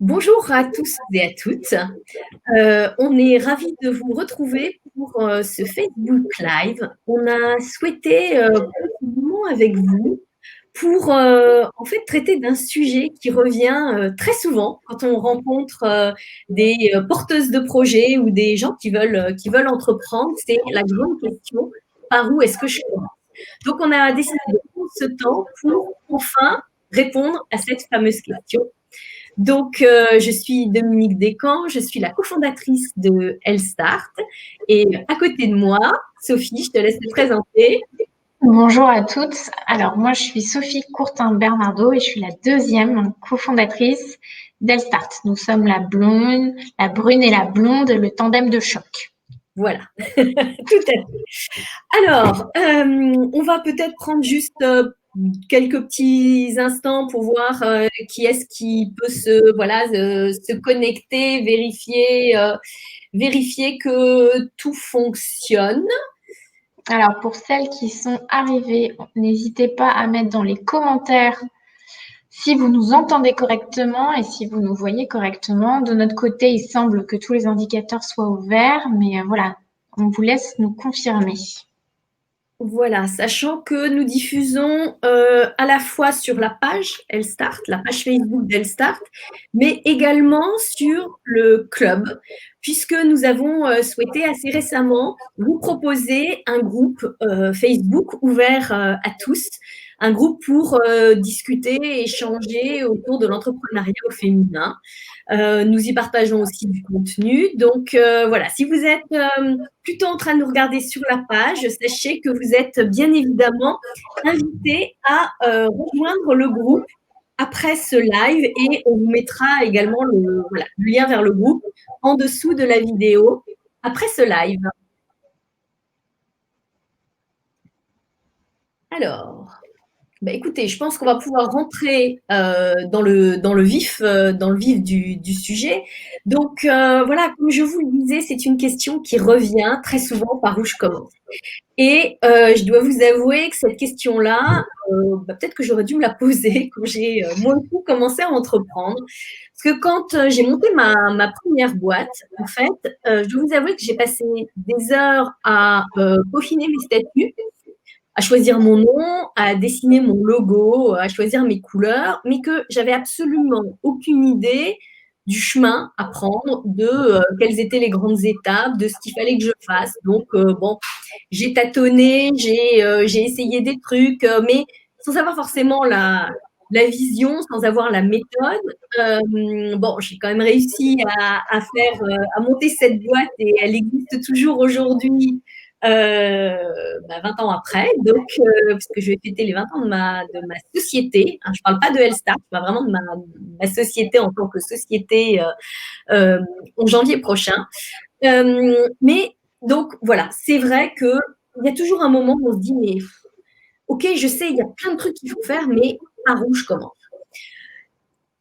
Bonjour à tous et à toutes. On est ravis de vous retrouver pour ce Facebook Live. On a souhaité prendre ce moment avec vous pour en fait traiter d'un sujet qui revient très souvent quand on rencontre des porteuses de projets ou des gens qui veulent entreprendre. C'est la grande question, par où est-ce que je commence? Donc on a décidé de prendre ce temps pour enfin répondre à cette fameuse question. Donc, je suis Dominique Descamps, je suis la cofondatrice de Elstart et à côté de moi, Sophie, je te laisse te présenter. Bonjour à toutes. Alors, moi, je suis Sophie Courtin-Bernardo et je suis la deuxième cofondatrice d'Elstart. Nous sommes la brune et la blonde, le tandem de choc. Voilà, tout à fait. Alors, on va peut-être prendre juste quelques petits instants pour voir qui est-ce qui peut se connecter, vérifier que tout fonctionne. Alors, pour celles qui sont arrivées, n'hésitez pas à mettre dans les commentaires si vous nous entendez correctement et si vous nous voyez correctement. De notre côté, il semble que tous les indicateurs soient ouverts, mais voilà, on vous laisse nous confirmer. Voilà, sachant que nous diffusons à la fois sur la page Elstart, la page Facebook d'Elstart, mais également sur le club, puisque nous avons souhaité assez récemment vous proposer un groupe Facebook ouvert à tous, un groupe pour discuter et échanger autour de l'entrepreneuriat au féminin. Nous y partageons aussi du contenu. Donc voilà, si vous êtes plutôt en train de nous regarder sur la page, sachez que vous êtes bien évidemment invité à rejoindre le groupe après ce live et on vous mettra également le lien vers le groupe en dessous de la vidéo après ce live. Alors, écoutez, je pense qu'on va pouvoir rentrer dans le vif du sujet. Donc voilà, comme je vous le disais, c'est une question qui revient très souvent par où je commence. Et je dois vous avouer que cette question-là, peut-être que j'aurais dû me la poser quand j'ai moi aussi commencé à entreprendre. Parce que quand j'ai monté ma première boîte, en fait, je dois vous avouer que j'ai passé des heures à peaufiner mes statuts, à choisir mon nom, à dessiner mon logo, à choisir mes couleurs, mais que j'avais absolument aucune idée du chemin à prendre, de quelles étaient les grandes étapes, de ce qu'il fallait que je fasse. Donc, bon, j'ai tâtonné, j'ai essayé des trucs, mais sans avoir forcément la vision, sans avoir la méthode. Bon, j'ai quand même réussi à monter cette boîte et elle existe toujours aujourd'hui 20 ans après, donc parce que je vais fêter les 20 ans de ma société. Hein, je ne parle pas de Elstart, je parle vraiment de ma société en tant que société en janvier prochain. Mais donc voilà, c'est vrai qu'il y a toujours un moment où on se dit mais ok, je sais, il y a plein de trucs qu'il faut faire, mais par où je commence?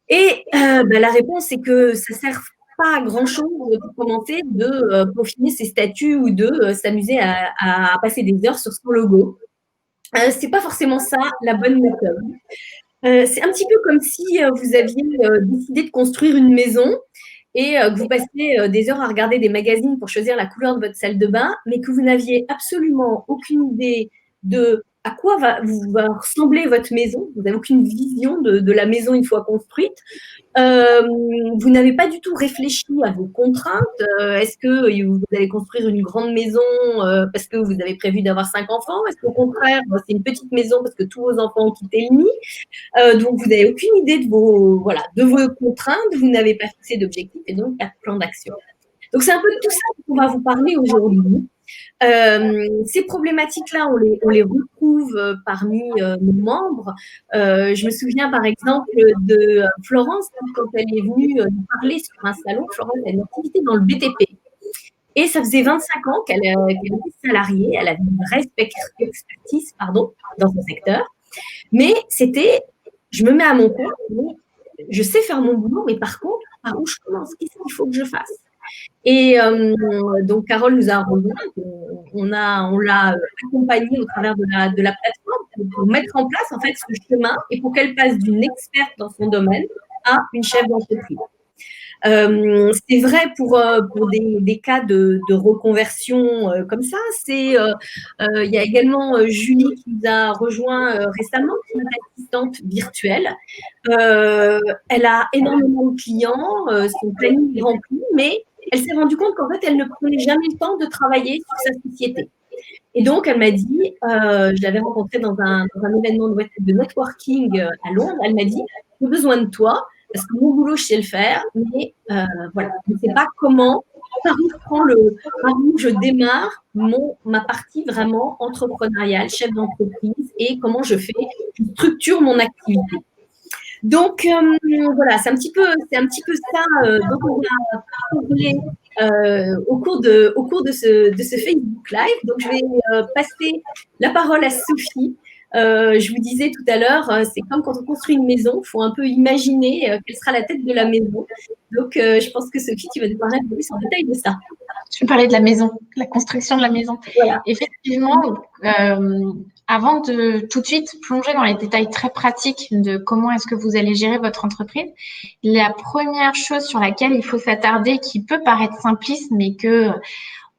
Et la réponse, c'est que ça ne sert pas à grand-chose pour commencer de peaufiner ses statuts ou de s'amuser à passer des heures sur son logo. C'est pas forcément ça la bonne méthode. C'est un petit peu comme si vous aviez décidé de construire une maison et que vous passiez des heures à regarder des magazines pour choisir la couleur de votre salle de bain, mais que vous n'aviez absolument aucune idée de à quoi va ressembler votre maison. Vous n'avez aucune vision de la maison une fois construite. Vous n'avez pas du tout réfléchi à vos contraintes. Est-ce que vous allez construire une grande maison parce que vous avez prévu d'avoir 5 enfants? Est-ce qu'au contraire, c'est une petite maison parce que tous vos enfants ont quitté le nid? Donc, vous n'avez aucune idée de vos contraintes, vous n'avez pas fixé d'objectifs et donc pas de plan d'action. Donc, c'est un peu de tout ça qu'on va vous parler aujourd'hui. Ces problématiques-là, on les retrouve parmi nos membres. Je me souviens par exemple de Florence, quand elle est venue nous parler sur un salon. Florence a une activité dans le BTP. Et ça faisait 25 ans qu'elle était salariée, elle avait une vraie expertise dans son secteur. Mais c'était, je me mets à mon compte, je sais faire mon boulot, mais par contre, par où je commence? Qu'est-ce qu'il faut que je fasse? Et donc, Carole nous a rejoint, on l'a accompagnée au travers de la plateforme pour mettre en place en fait ce chemin et pour qu'elle passe d'une experte dans son domaine à une chef d'entreprise. C'est vrai pour des cas de reconversion comme ça. Il y a également Julie qui nous a rejoint récemment, qui est assistante virtuelle. Elle a énormément de clients, son planning est rempli, mais elle s'est rendue compte qu'en fait, elle ne prenait jamais le temps de travailler sur sa société. Et donc, elle m'a dit, je l'avais rencontrée dans un événement de networking à Londres, elle m'a dit, j'ai besoin de toi, parce que mon boulot, je sais le faire, mais voilà, je ne sais pas comment, par où je démarre ma partie vraiment entrepreneuriale, chef d'entreprise, et comment je structure mon activité. Donc, voilà, c'est un petit peu ça dont on va parler au cours de ce Facebook Live. Donc, je vais passer la parole à Sophie. Je vous disais tout à l'heure, c'est comme quand on construit une maison, il faut un peu imaginer quelle sera la tête de la maison. Donc, je pense que Sophie, tu vas nous parler un peu plus en détail de ça. Je vais parler de la maison, la construction de la maison. Voilà. Effectivement, avant de tout de suite plonger dans les détails très pratiques de comment est-ce que vous allez gérer votre entreprise, la première chose sur laquelle il faut s'attarder, qui peut paraître simpliste, mais que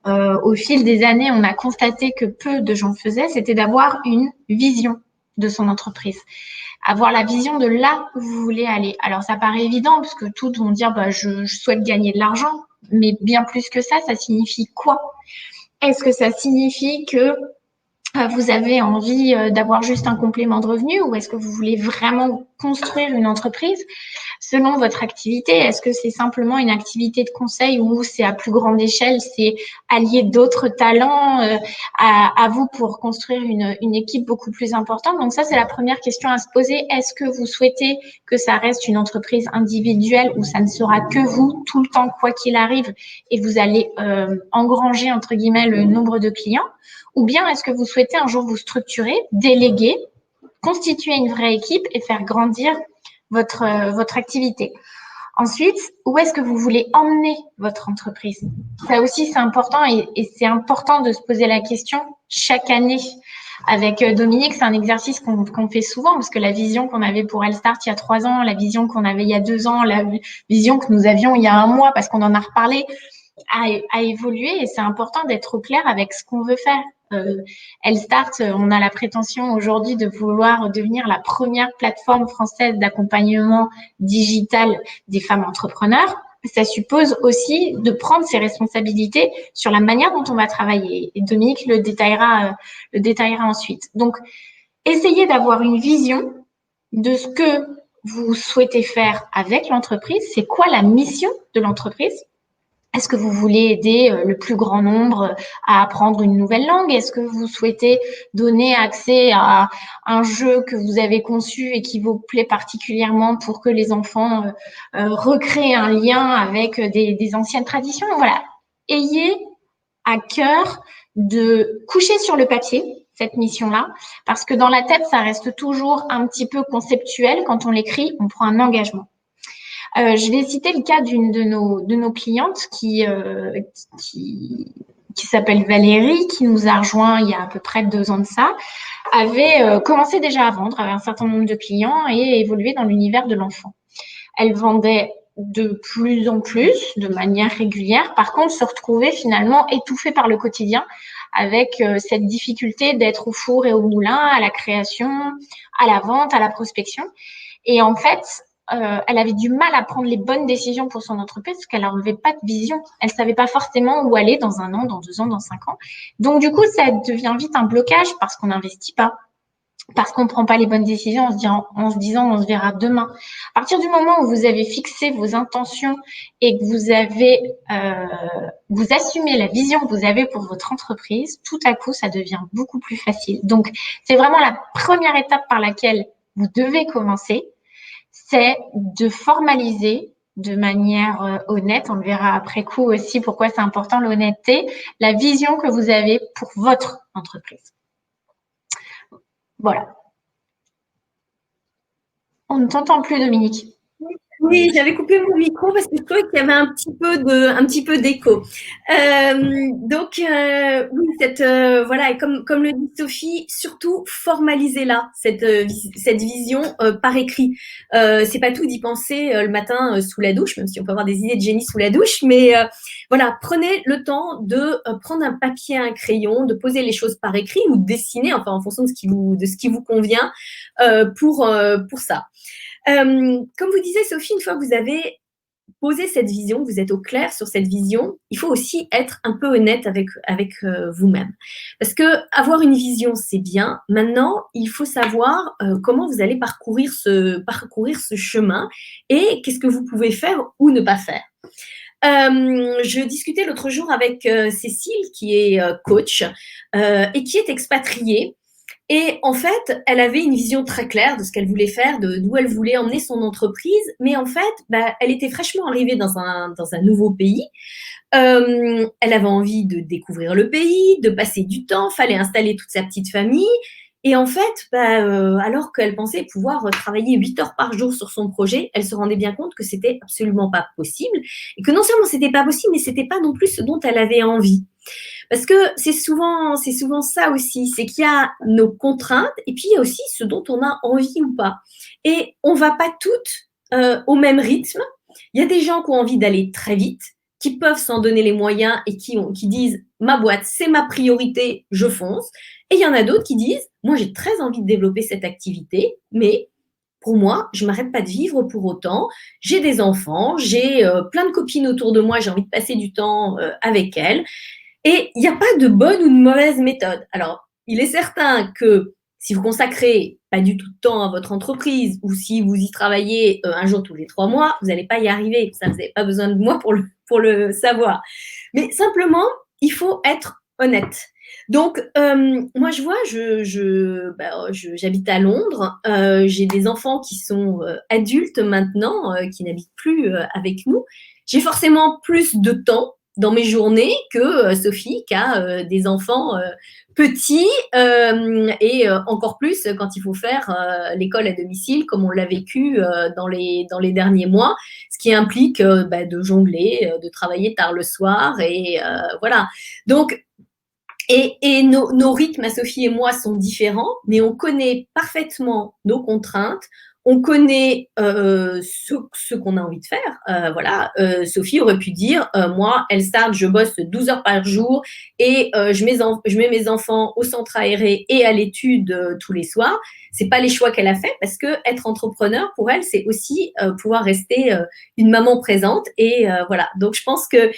au fil des années, on a constaté que peu de gens faisaient, c'était d'avoir une vision de son entreprise. Avoir la vision de là où vous voulez aller. Alors, ça paraît évident parce que tous vont dire je souhaite gagner de l'argent, mais bien plus que ça signifie quoi? Est-ce que ça signifie que vous avez envie d'avoir juste un complément de revenu ou est-ce que vous voulez vraiment construire une entreprise selon votre activité? Est-ce que c'est simplement une activité de conseil ou c'est à plus grande échelle, c'est allier d'autres talents à vous pour construire une équipe beaucoup plus importante? Donc ça, c'est la première question à se poser. Est-ce que vous souhaitez que ça reste une entreprise individuelle où ça ne sera que vous tout le temps, quoi qu'il arrive, et vous allez engranger, entre guillemets, le nombre de clients? Ou bien est-ce que vous souhaitez un jour vous structurer, déléguer, constituer une vraie équipe et faire grandir votre activité? Ensuite, où est-ce que vous voulez emmener votre entreprise? Ça aussi, c'est important et c'est important de se poser la question chaque année. Avec Dominique, c'est un exercice qu'on fait souvent parce que la vision qu'on avait pour Elstart il y a 3 ans, la vision qu'on avait il y a 2 ans, la vision que nous avions il y a 1 mois parce qu'on en a reparlé, a évolué et c'est important d'être au clair avec ce qu'on veut faire. Elstart, on a la prétention aujourd'hui de vouloir devenir la première plateforme française d'accompagnement digital des femmes entrepreneurs. Ça suppose aussi de prendre ses responsabilités sur la manière dont on va travailler. Et Dominique le détaillera ensuite. Donc, essayez d'avoir une vision de ce que vous souhaitez faire avec l'entreprise. C'est quoi la mission de l'entreprise? Est-ce que vous voulez aider le plus grand nombre à apprendre une nouvelle langue? Est-ce que vous souhaitez donner accès à un jeu que vous avez conçu et qui vous plaît particulièrement pour que les enfants recréent un lien avec des anciennes traditions? Voilà. Ayez à cœur de coucher sur le papier cette mission-là, parce que dans la tête, ça reste toujours un petit peu conceptuel. Quand on l'écrit, on prend un engagement. Je vais citer le cas d'une de nos clientes qui s'appelle Valérie, qui nous a rejoint il y a à peu près 2 ans de ça, avait commencé déjà à vendre, avait un certain nombre de clients et évolué dans l'univers de l'enfant. Elle vendait de plus en plus, de manière régulière. Par contre, se retrouvait finalement étouffée par le quotidien avec cette difficulté d'être au four et au moulin, à la création, à la vente, à la prospection. Et en fait, elle avait du mal à prendre les bonnes décisions pour son entreprise parce qu'elle n'avait pas de vision. Elle savait pas forcément où aller dans 1 an, dans 2 ans, dans 5 ans. Donc, du coup, ça devient vite un blocage parce qu'on n'investit pas, parce qu'on ne prend pas les bonnes décisions en se disant on se verra demain. À partir du moment où vous avez fixé vos intentions et que vous assumez la vision que vous avez pour votre entreprise, tout à coup, ça devient beaucoup plus facile. Donc, c'est vraiment la première étape par laquelle vous devez commencer. C'est de formaliser de manière honnête, on le verra après coup aussi pourquoi c'est important l'honnêteté, la vision que vous avez pour votre entreprise. Voilà. On ne t'entend plus, Dominique. Oui, j'avais coupé mon micro parce que je trouvais qu'il y avait un petit peu d'écho. Oui, voilà, et comme le dit Sophie, surtout formalisez-la, cette vision par écrit. C'est pas tout d'y penser le matin sous la douche, même si on peut avoir des idées de génie sous la douche, mais voilà, prenez le temps de prendre un papier, un crayon, de poser les choses par écrit ou de dessiner, enfin en fonction de ce qui vous convient pour ça. Comme vous disiez, Sophie, une fois que vous avez posé cette vision, vous êtes au clair sur cette vision, il faut aussi être un peu honnête avec vous-même. Parce que avoir une vision, c'est bien. Maintenant, il faut savoir comment vous allez parcourir ce chemin et qu'est-ce que vous pouvez faire ou ne pas faire. Je discutais l'autre jour avec Cécile, qui est coach et qui est expatriée. Et en fait, elle avait une vision très claire de ce qu'elle voulait faire, d'où elle voulait emmener son entreprise. Mais en fait, bah, elle était fraîchement arrivée dans un nouveau pays. Elle avait envie de découvrir le pays, de passer du temps, fallait installer toute sa petite famille. Et en fait, bah, alors qu'elle pensait pouvoir travailler 8 heures par jour sur son projet, elle se rendait bien compte que c'était absolument pas possible. Et que non seulement c'était pas possible, mais c'était pas non plus ce dont elle avait envie. Parce que c'est souvent ça aussi, c'est qu'il y a nos contraintes et puis il y a aussi ce dont on a envie ou pas. Et on va pas toutes au même rythme. Il y a des gens qui ont envie d'aller très vite, qui peuvent s'en donner les moyens et qui disent ma boîte, c'est ma priorité, je fonce. Et il y en a d'autres qui disent moi j'ai très envie de développer cette activité, mais pour moi, je m'arrête pas de vivre pour autant. J'ai des enfants, j'ai plein de copines autour de moi, j'ai envie de passer du temps avec elles. Et il n'y a pas de bonne ou de mauvaise méthode. Alors, il est certain que si vous consacrez pas du tout de temps à votre entreprise ou si vous y travaillez un jour tous les 3 mois, vous n'allez pas y arriver. Ça, vous n'avez pas besoin de moi pour le savoir. Mais simplement, il faut être honnête. Donc, moi, je vois, j'habite à Londres. J'ai des enfants qui sont adultes maintenant, qui n'habitent plus avec nous. J'ai forcément plus de temps dans mes journées que Sophie, qui a des enfants petits et encore plus quand il faut faire l'école à domicile, comme on l'a vécu dans les derniers mois, ce qui implique de jongler, de travailler tard le soir et voilà. Donc, nos rythmes à Sophie et moi sont différents, mais on connaît parfaitement nos contraintes. On connaît ce qu'on a envie de faire. Sophie aurait pu dire, moi, Elstart, je bosse 12 heures par jour et je mets mes enfants au centre aéré et à l'étude tous les soirs. C'est pas les choix qu'elle a fait parce que être entrepreneur pour elle, c'est aussi pouvoir rester une maman présente et voilà. Donc je pense que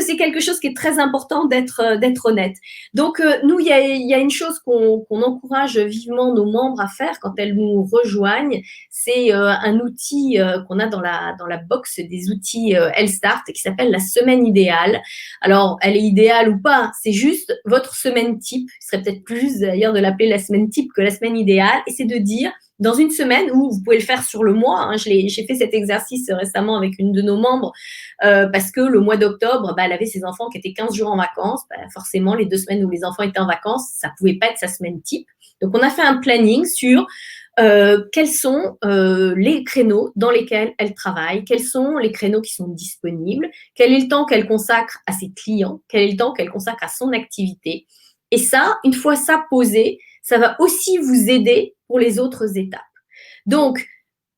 c'est quelque chose qui est très important d'être honnête. Donc, nous, il y a une chose qu'on encourage vivement nos membres à faire quand elles nous rejoignent, c'est un outil qu'on a dans la box des outils Elstart qui s'appelle la semaine idéale. Alors, elle est idéale ou pas, c'est juste votre semaine type. Ce serait peut-être plus d'ailleurs de l'appeler la semaine type que la semaine idéale. Et c'est de dire, dans une semaine, ou vous pouvez le faire sur le mois, hein, j'ai fait cet exercice récemment avec une de nos membres, parce que le mois d'octobre, elle avait ses enfants qui étaient 15 jours en vacances. Forcément, les 2 semaines où les enfants étaient en vacances, ça ne pouvait pas être sa semaine type. Donc, on a fait un planning sur quels sont les créneaux dans lesquels elle travaille, quels sont les créneaux qui sont disponibles, quel est le temps qu'elle consacre à ses clients, quel est le temps qu'elle consacre à son activité. Et ça, une fois ça posé, ça va aussi vous aider pour les autres étapes. Donc,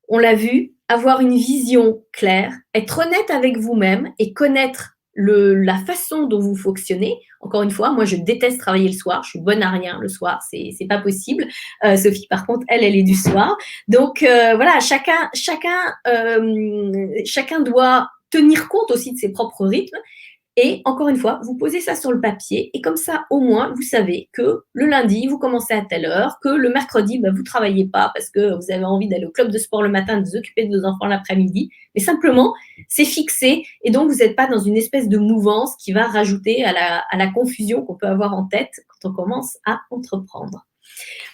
on l'a vu, avoir une vision claire, être honnête avec vous-même et connaître la façon dont vous fonctionnez. Encore une fois, moi, je déteste travailler le soir. Je suis bonne à rien le soir. C'est pas possible. Sophie, par contre, elle est du soir. Donc, voilà, chacun doit tenir compte aussi de ses propres rythmes. Et encore une fois, vous posez ça sur le papier et comme ça, au moins, vous savez que le lundi, vous commencez à telle heure, que le mercredi, vous ne travaillez pas parce que vous avez envie d'aller au club de sport le matin, de vous occuper de vos enfants l'après-midi. Mais simplement, c'est fixé et donc vous n'êtes pas dans une espèce de mouvance qui va rajouter à la confusion qu'on peut avoir en tête quand on commence à entreprendre.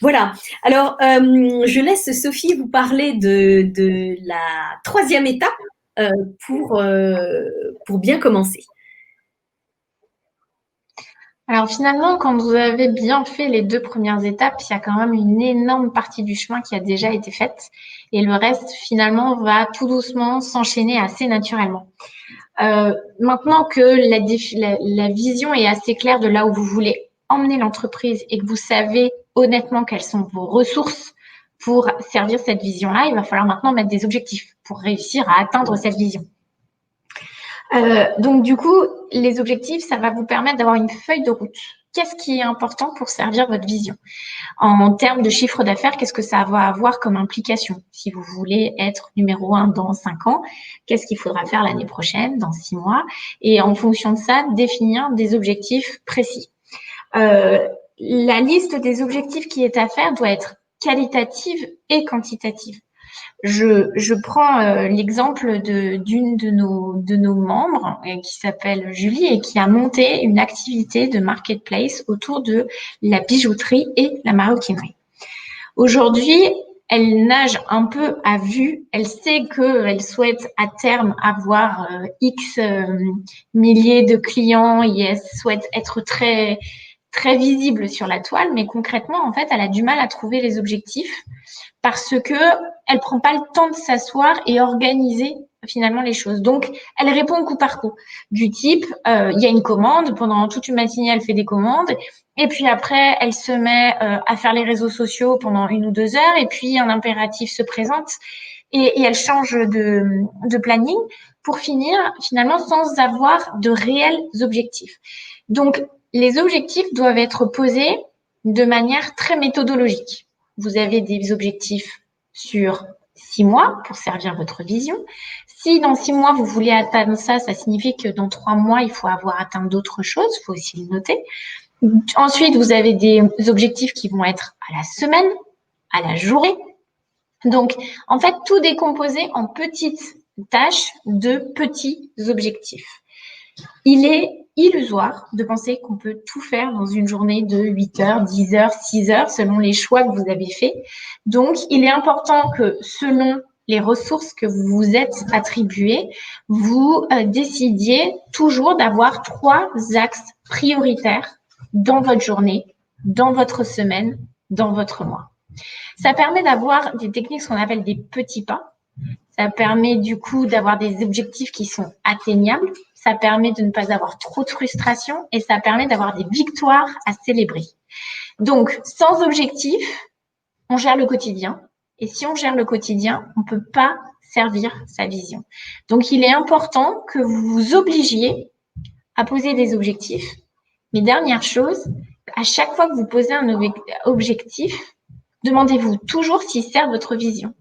Voilà. Alors, je laisse Sophie vous parler de la 3e étape pour bien commencer. Alors finalement, quand vous avez bien fait les 2 premières étapes, il y a quand même une énorme partie du chemin qui a déjà été faite et le reste finalement va tout doucement s'enchaîner assez naturellement. Maintenant que la vision est assez claire de là où vous voulez emmener l'entreprise et que vous savez honnêtement quelles sont vos ressources pour servir cette vision-là, il va falloir maintenant mettre des objectifs pour réussir à atteindre cette vision. Donc du coup, les objectifs, ça va vous permettre d'avoir une feuille de route. Qu'est-ce qui est important pour servir votre vision? En termes de chiffre d'affaires, qu'est-ce que ça va avoir comme implication? Si vous voulez être numéro 1 dans 5 ans, qu'est-ce qu'il faudra faire l'année prochaine, dans 6 mois? Et en fonction de ça, définir des objectifs précis. La liste des objectifs qui est à faire doit être qualitative et quantitative. Je prends l'exemple d'une de nos membres qui s'appelle Julie et qui a monté une activité de marketplace autour de la bijouterie et la maroquinerie. Aujourd'hui, elle nage un peu à vue. Elle sait qu'elle souhaite à terme avoir X milliers de clients et elle souhaite être très visible sur la toile, mais concrètement, en fait, elle a du mal à trouver les objectifs parce que elle prend pas le temps de s'asseoir et organiser finalement les choses. Donc, elle répond coup par coup. Du type, il y a une commande, pendant toute une matinée, elle fait des commandes, et puis après, elle se met à faire les réseaux sociaux pendant 1 ou 2 heures, et puis un impératif se présente, et elle change de planning pour finir finalement sans avoir de réels objectifs. Donc, les objectifs doivent être posés de manière très méthodologique. Vous avez des objectifs sur 6 mois pour servir votre vision. Si dans 6 mois, vous voulez atteindre ça, ça signifie que dans 3 mois, il faut avoir atteint d'autres choses. Il faut aussi le noter. Ensuite, vous avez des objectifs qui vont être à la semaine, à la journée. Donc, en fait, tout décomposé en petites tâches de petits objectifs. Il est illusoire de penser qu'on peut tout faire dans une journée de 8 heures, 10 heures, 6 heures, selon les choix que vous avez faits. Donc, il est important que selon les ressources que vous vous êtes attribuées, vous décidiez toujours d'avoir 3 axes prioritaires dans votre journée, dans votre semaine, dans votre mois. Ça permet d'avoir des techniques, ce qu'on appelle des petits pas. Ça permet du coup d'avoir des objectifs qui sont atteignables. Ça permet de ne pas avoir trop de frustration et ça permet d'avoir des victoires à célébrer. Donc, sans objectif, on gère le quotidien. Et si on gère le quotidien, on ne peut pas servir sa vision. Donc, il est important que vous vous obligiez à poser des objectifs. Mais dernière chose, à chaque fois que vous posez un objectif, demandez-vous toujours s'il sert votre vision.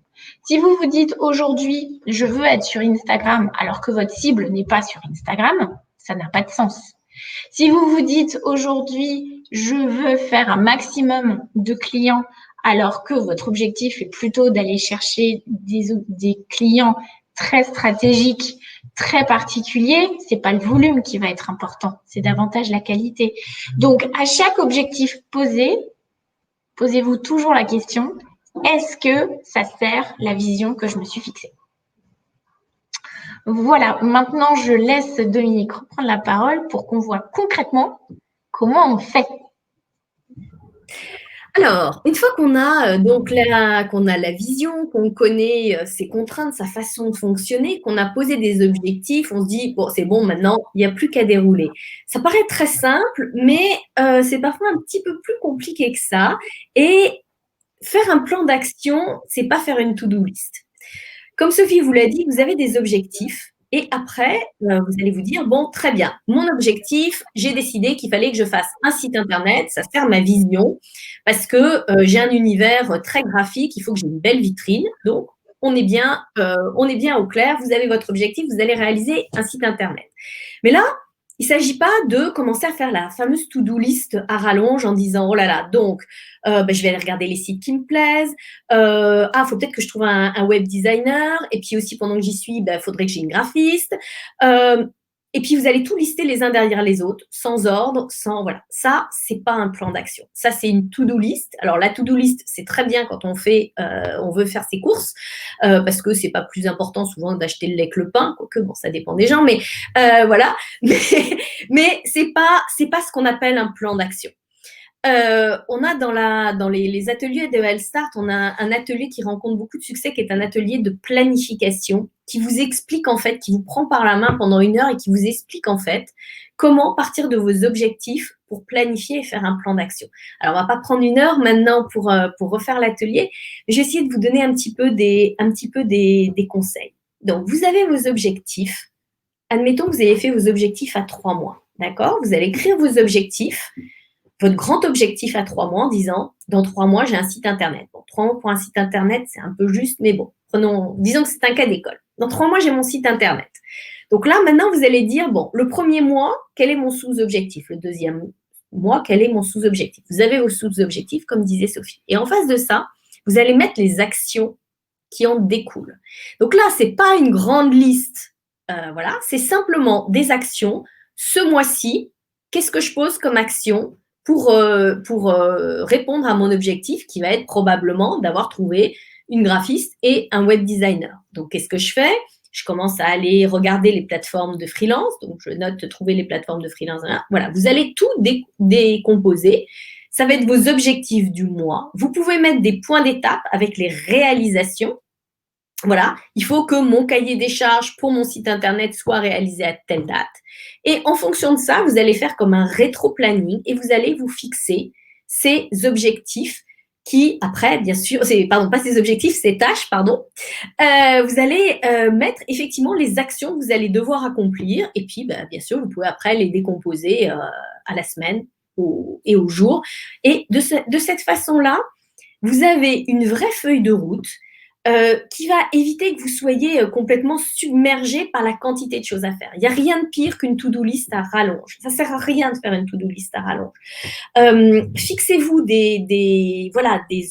Si vous vous dites aujourd'hui, je veux être sur Instagram alors que votre cible n'est pas sur Instagram, ça n'a pas de sens. Si vous vous dites aujourd'hui, je veux faire un maximum de clients alors que votre objectif est plutôt d'aller chercher des clients très stratégiques, très particuliers, c'est pas le volume qui va être important, c'est davantage la qualité. Donc, à chaque objectif posé, posez-vous toujours la question, est-ce que ça sert la vision que je me suis fixée? Voilà, maintenant je laisse Dominique reprendre la parole pour qu'on voit concrètement comment on fait. Alors, une fois qu'on a qu'on a la vision, qu'on connaît ses contraintes, sa façon de fonctionner, qu'on a posé des objectifs, on se dit bon, c'est bon, maintenant il n'y a plus qu'à dérouler. Ça paraît très simple, mais c'est parfois un petit peu plus compliqué que ça. Et faire un plan d'action, c'est pas faire une to-do list. Comme Sophie vous l'a dit, vous avez des objectifs. Et après, vous allez vous dire, bon, très bien, mon objectif, j'ai décidé qu'il fallait que je fasse un site internet, ça sert ma vision, parce que j'ai un univers très graphique, il faut que j'ai une belle vitrine. Donc, on est bien au clair, vous avez votre objectif, vous allez réaliser un site internet. Mais là, il ne s'agit pas de commencer à faire la fameuse to-do list à rallonge en disant, oh là là, donc, je vais aller regarder les sites qui me plaisent, faut peut-être que je trouve un web designer, et puis aussi pendant que j'y suis, faudrait que j'ai une graphiste. et puis vous allez tout lister les uns derrière les autres, sans ordre, sans voilà. Ça, c'est pas un plan d'action. Ça, c'est une to-do list. Alors la to-do list, c'est très bien quand on veut faire ses courses, parce que c'est pas plus important souvent d'acheter le lait que le pain, quoique bon, ça dépend des gens, mais voilà. Mais c'est pas ce qu'on appelle un plan d'action. On a dans les ateliers de Health Start, on a un atelier qui rencontre beaucoup de succès, qui est un atelier de planification, qui vous explique en fait, qui vous prend par la main pendant 1 heure et qui vous explique en fait comment partir de vos objectifs pour planifier et faire un plan d'action. Alors, on va pas prendre 1 heure maintenant pour refaire l'atelier, mais je vais essayer de vous donner un petit peu des conseils. Donc, vous avez vos objectifs. Admettons que vous ayez fait vos objectifs à 3 mois, d'accord? Vous allez écrire vos objectifs, votre grand objectif à 3 mois en disant, dans 3 mois, j'ai un site internet. Bon, 3 mois pour un site internet, c'est un peu juste, mais bon, disons que c'est un cas d'école. Dans 3 mois, j'ai mon site internet. Donc là, maintenant, vous allez dire, bon, le premier mois, quel est mon sous-objectif? Le deuxième mois, quel est mon sous-objectif? Vous avez vos sous-objectifs, comme disait Sophie. Et en face de ça, vous allez mettre les actions qui en découlent. Donc là, c'est pas une grande liste, voilà, c'est simplement des actions. Ce mois-ci, qu'est-ce que je pose comme action pour répondre à mon objectif qui va être probablement d'avoir trouvé une graphiste et un web designer. Donc, qu'est-ce que je fais? Je commence à aller regarder les plateformes de freelance. Donc, je note trouver les plateformes de freelance. Voilà, vous allez tout décomposer. Ça va être vos objectifs du mois. Vous pouvez mettre des points d'étape avec les réalisations. Voilà, il faut que mon cahier des charges pour mon site internet soit réalisé à telle date. Et en fonction de ça, vous allez faire comme un rétro-planning et vous allez vous fixer ces objectifs qui, après, bien sûr, pas ces objectifs, ces tâches, pardon. Vous allez mettre effectivement les actions que vous allez devoir accomplir et puis, bien sûr, vous pouvez après les décomposer à la semaine et au jour. Et de cette façon-là, vous avez une vraie feuille de route qui va éviter que vous soyez complètement submergé par la quantité de choses à faire. Il n'y a rien de pire qu'une to-do list à rallonge. Ça ne sert à rien de faire une to-do list à rallonge. Fixez-vous des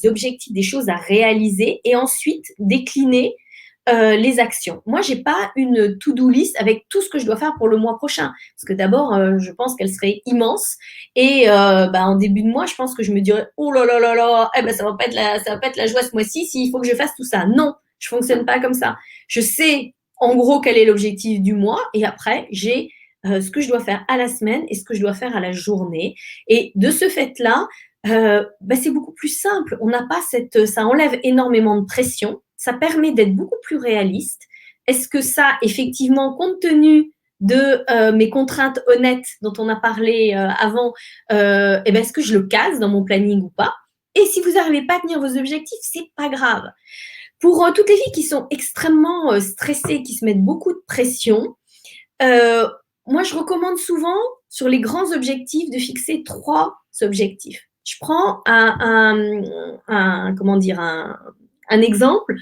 objectifs, des choses à réaliser et ensuite déclinez les actions. Moi, j'ai pas une to-do list avec tout ce que je dois faire pour le mois prochain. Parce que d'abord, je pense qu'elle serait immense. Et en début de mois, je pense que je me dirais, oh là là là là, ça va pas être la joie ce mois-ci s'il faut que je fasse tout ça. Non, je fonctionne pas comme ça. Je sais en gros quel est l'objectif du mois et après, j'ai ce que je dois faire à la semaine et ce que je dois faire à la journée. Et de ce fait-là, c'est beaucoup plus simple. On n'a pas ça enlève énormément de pression. Ça permet d'être beaucoup plus réaliste. Est-ce que ça, effectivement, compte tenu de mes contraintes honnêtes dont on a parlé avant, est-ce que je le case dans mon planning ou pas? Et si vous n'arrivez pas à tenir vos objectifs, c'est pas grave. Pour toutes les filles qui sont extrêmement stressées, qui se mettent beaucoup de pression, moi, je recommande souvent, sur les grands objectifs, de fixer 3 objectifs. Je prends un exemple.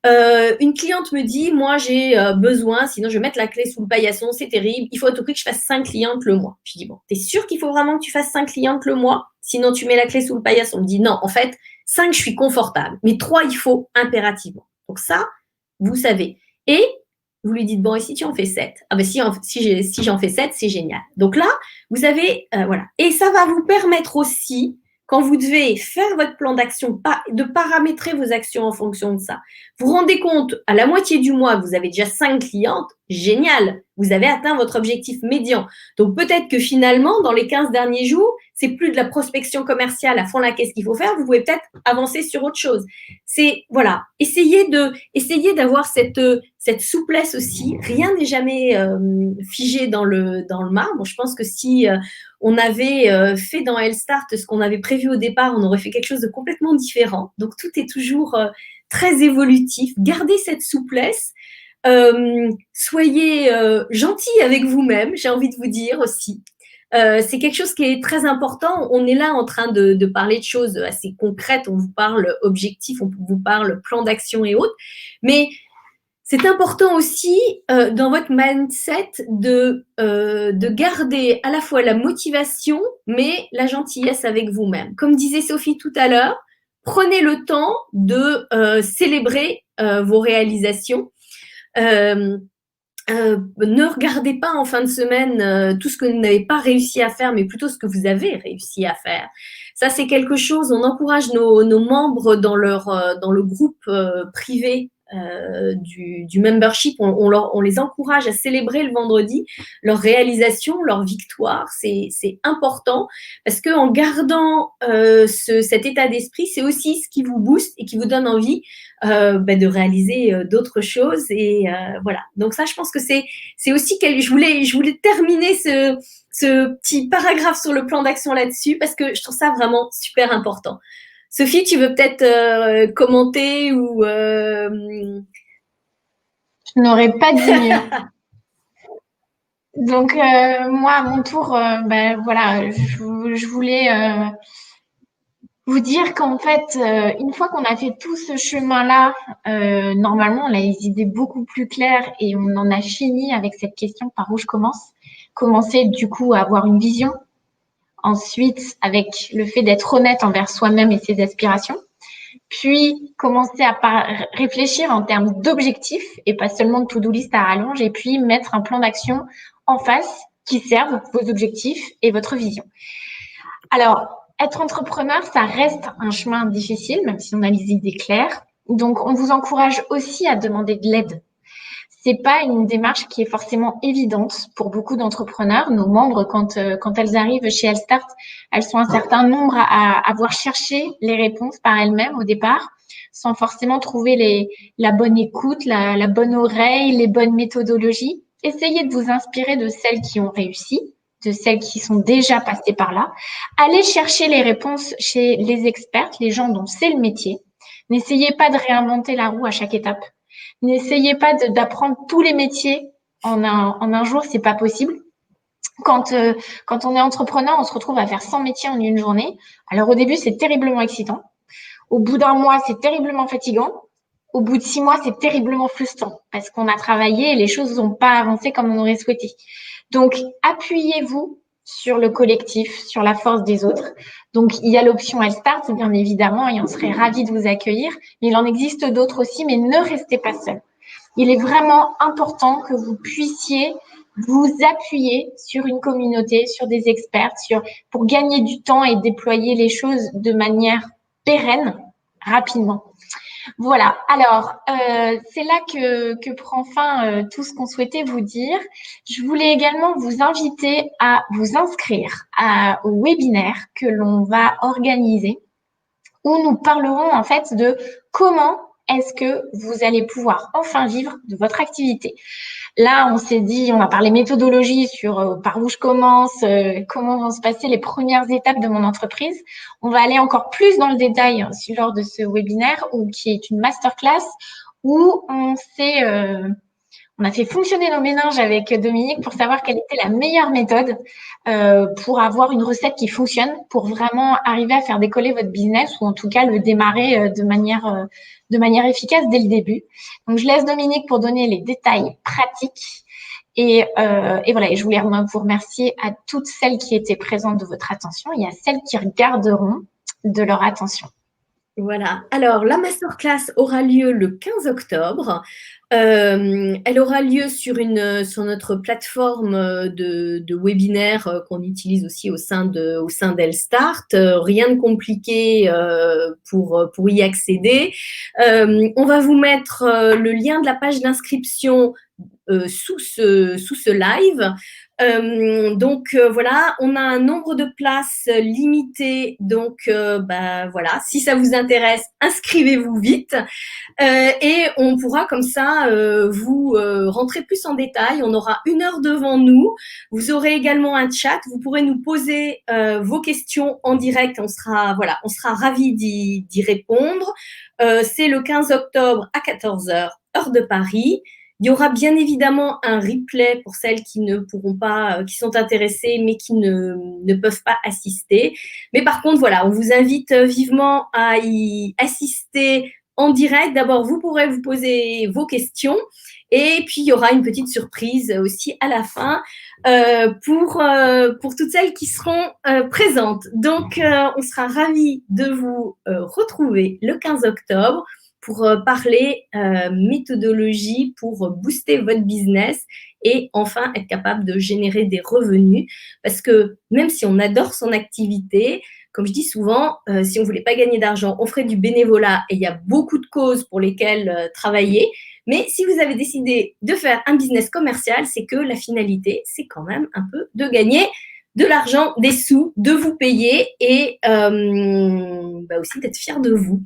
Une cliente me dit, moi, j'ai besoin, sinon je vais mettre la clé sous le paillasson, c'est terrible, il faut à tout prix que je fasse 5 clientes le mois. Je dis, bon, t'es sûr qu'il faut vraiment que tu fasses 5 clientes le mois? Sinon, tu mets la clé sous le paillasson. On me dit, non, en fait, 5, je suis confortable, mais 3, il faut impérativement. Donc ça, vous savez. Et vous lui dites, bon, et si tu en fais 7? Ah ben si j'en fais 7, c'est génial. Donc là, vous avez, voilà. Et ça va vous permettre aussi, quand vous devez faire votre plan d'action, de paramétrer vos actions en fonction de ça. Vous vous rendez compte, à la moitié du mois, vous avez déjà 5 clientes, génial, vous avez atteint votre objectif médian. Donc peut-être que finalement, dans les 15 derniers jours, c'est plus de la prospection commerciale à fond là, qu'est-ce qu'il faut faire? Vous pouvez peut-être avancer sur autre chose. C'est, voilà, essayez d'avoir cette souplesse aussi. Rien n'est jamais figé dans le marbre. Je pense que si on avait fait dans Health Start ce qu'on avait prévu au départ, on aurait fait quelque chose de complètement différent. Donc, tout est toujours très évolutif. Gardez cette souplesse. Soyez gentils avec vous-même, j'ai envie de vous dire aussi. C'est quelque chose qui est très important. On est là en train de parler de choses assez concrètes. On vous parle objectif, on vous parle plan d'action et autres. Mais c'est important aussi dans votre mindset de garder à la fois la motivation, mais la gentillesse avec vous-même. Comme disait Sophie tout à l'heure, prenez le temps de célébrer vos réalisations. ne regardez pas en fin de semaine tout ce que vous n'avez pas réussi à faire, mais plutôt ce que vous avez réussi à faire. Ça, c'est quelque chose, on encourage nos membres dans le groupe privé du membership, on les encourage à célébrer le vendredi leur réalisation, leur victoire. C'est important parce qu'en gardant cet état d'esprit, c'est aussi ce qui vous booste et qui vous donne envie de réaliser d'autres choses. Et voilà. Donc ça, je pense que c'est aussi je voulais terminer ce petit paragraphe sur le plan d'action là-dessus parce que je trouve ça vraiment super important. Sophie, tu veux peut-être commenter ou Je n'aurais pas dit mieux. Donc, moi, à mon tour, voilà, je voulais vous dire qu'en fait, une fois qu'on a fait tout ce chemin-là, normalement, on a les idées beaucoup plus claires et on en a fini avec cette question par où je commence. Commencer du coup à avoir une vision. Ensuite, avec le fait d'être honnête envers soi-même et ses aspirations. Puis, commencer à réfléchir en termes d'objectifs et pas seulement de to-do list à rallonge. Et puis, mettre un plan d'action en face qui serve vos objectifs et votre vision. Alors, être entrepreneur, ça reste un chemin difficile, même si on a les idées claires. Donc, on vous encourage aussi à demander de l'aide. C'est pas une démarche qui est forcément évidente pour beaucoup d'entrepreneurs. Nos membres, quand elles arrivent chez Elstart, elles sont un certain nombre à avoir cherché les réponses par elles-mêmes au départ, sans forcément trouver la bonne écoute, la bonne oreille, les bonnes méthodologies. Essayez de vous inspirer de celles qui ont réussi, de celles qui sont déjà passées par là. Allez chercher les réponses chez les experts, les gens dont c'est le métier. N'essayez pas de réinventer la roue à chaque étape. N'essayez pas d'apprendre tous les métiers en un jour, c'est pas possible. Quand on est entrepreneur, on se retrouve à faire 100 métiers en une journée. Alors au début, c'est terriblement excitant. Au bout d'un mois, c'est terriblement fatigant. Au bout de 6 mois, c'est terriblement frustrant parce qu'on a travaillé et les choses n'ont pas avancé comme on aurait souhaité. Donc, appuyez-vous sur le collectif, sur la force des autres. Donc, il y a l'option Elstart, bien évidemment, et on serait ravis de vous accueillir. Mais il en existe d'autres aussi, mais ne restez pas seul. Il est vraiment important que vous puissiez vous appuyer sur une communauté, sur des experts, pour gagner du temps et déployer les choses de manière pérenne, rapidement. Voilà, alors c'est là que prend fin tout ce qu'on souhaitait vous dire. Je voulais également vous inviter à vous inscrire au webinaire que l'on va organiser où nous parlerons en fait de comment est-ce que vous allez pouvoir enfin vivre de votre activité. Là, on s'est dit, on a parlé méthodologie sur par où je commence, comment vont se passer les premières étapes de mon entreprise. On va aller encore plus dans le détail lors de ce webinaire, qui est une masterclass où on a fait fonctionner nos méninges avec Dominique pour savoir quelle était la meilleure méthode pour avoir une recette qui fonctionne, pour vraiment arriver à faire décoller votre business ou en tout cas le démarrer de manière efficace dès le début. Donc, je laisse Dominique pour donner les détails pratiques. Et voilà, et je voulais vous remercier à toutes celles qui étaient présentes de votre attention et à celles qui regarderont de leur attention. Voilà. Alors, la masterclass aura lieu le 15 octobre. Elle aura lieu sur notre plateforme de webinaire qu'on utilise aussi au sein d'Elstart. Rien de compliqué pour y accéder. On va vous mettre le lien de la page d'inscription sous ce live. Donc voilà, on a un nombre de places limité. Donc voilà, si ça vous intéresse, inscrivez-vous vite et on pourra comme ça vous rentrer plus en détail. On aura 1 heure devant nous. Vous aurez également un chat. Vous pourrez nous poser vos questions en direct. On sera ravis d'y répondre. C'est le 15 octobre à 14h, heure de Paris. Il y aura bien évidemment un replay pour celles qui ne pourront pas, qui sont intéressées mais qui ne peuvent pas assister. Mais par contre, voilà, on vous invite vivement à y assister en direct. D'abord, vous pourrez vous poser vos questions et puis il y aura une petite surprise aussi à la fin pour toutes celles qui seront présentes. Donc, on sera ravis de vous retrouver le 15 octobre pour parler méthodologie pour booster votre business et enfin être capable de générer des revenus. Parce que même si on adore son activité, comme je dis souvent, si on ne voulait pas gagner d'argent, on ferait du bénévolat et il y a beaucoup de causes pour lesquelles travailler. Mais si vous avez décidé de faire un business commercial, c'est que la finalité, c'est quand même un peu de gagner de l'argent, des sous, de vous payer et aussi d'être fier de vous.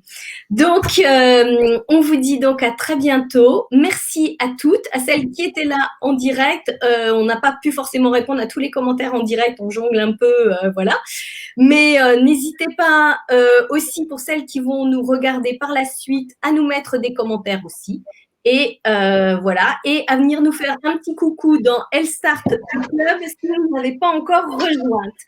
Donc, on vous dit donc à très bientôt. Merci à toutes, à celles qui étaient là en direct. On n'a pas pu forcément répondre à tous les commentaires en direct, on jongle un peu, voilà. Mais n'hésitez pas aussi pour celles qui vont nous regarder par la suite à nous mettre des commentaires aussi. Et voilà, et à venir nous faire un petit coucou dans Elle Start Club si vous n'avez pas encore rejointe.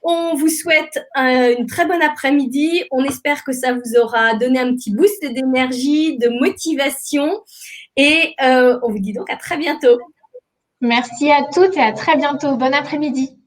On vous souhaite une très bonne après-midi. On espère que ça vous aura donné un petit boost d'énergie, de motivation. Et on vous dit donc à très bientôt. Merci à toutes et à très bientôt. Bon après-midi.